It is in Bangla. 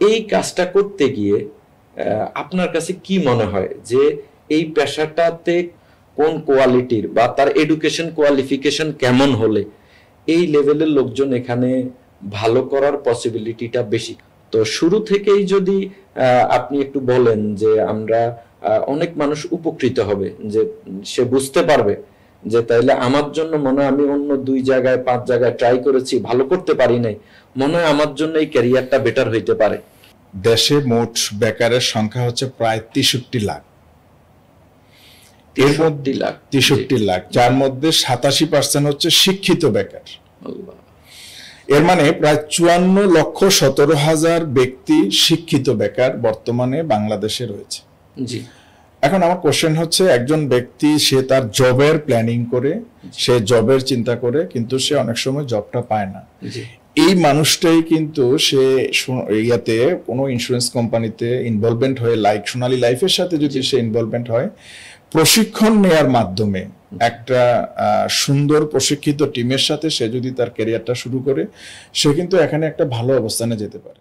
এই কাজটা করতে গিয়ে আপনার কাছে কি মনে হয় যে এই পেশাটাতে কোন কোয়ালিটির বা তার এডুকেশন কোয়ালিফিকেশন কেমন হলে এই লেভেলের লোকজন এখানে ভালো করার পসিবিলিটিটা বেশি? তো শুরু থেকেই যদি আপনি একটু বলেন যে আমরা অনেক মানুষ উপকৃত হবে, যে সে বুঝতে পারবে যে তাইলে আমার জন্য মনে হয় আমি অন্য 2 জায়গায় 5 জায়গায় ট্রাই করেছি, ভালো করতে পারি নাই, মনে হয় আমার জন্য এই ক্যারিয়ারটা বেটার হইতে পারে। দেশে মোট বেকারের সংখ্যা হচ্ছে প্রায় 63 লাখ। 63 লাখ, যার মধ্যে 87% হচ্ছে শিক্ষিত বেকার। এর মানে প্রায় 54,17,000 ব্যক্তি শিক্ষিত বেকার বর্তমানে বাংলাদেশে রয়েছে। জি। এখন আমার কোশ্চেন হচ্ছে, একজন ব্যক্তি সে তার জবের প্ল্যানিং করে, সে জবের চিন্তা করে, কিন্তু সে অনেক সময় জবটা পায় না। এই মানুষটাই কিন্তু সে ইয়াতে কোনো ইন্স্যুরেন্স কোম্পানিতে ইনভলভমেন্ট হয়ে, লাইক সোনালী লাইফের সাথে যদি সে ইনভলভমেন্ট হয়, প্রশিক্ষণ নেয়ার মাধ্যমে একটা সুন্দর প্রশিক্ষিত টিমের সাথে সে যদি তার ক্যারিয়ারটা শুরু করে, সে কিন্তু এখানে একটা ভালো অবস্থানে যেতে পারে।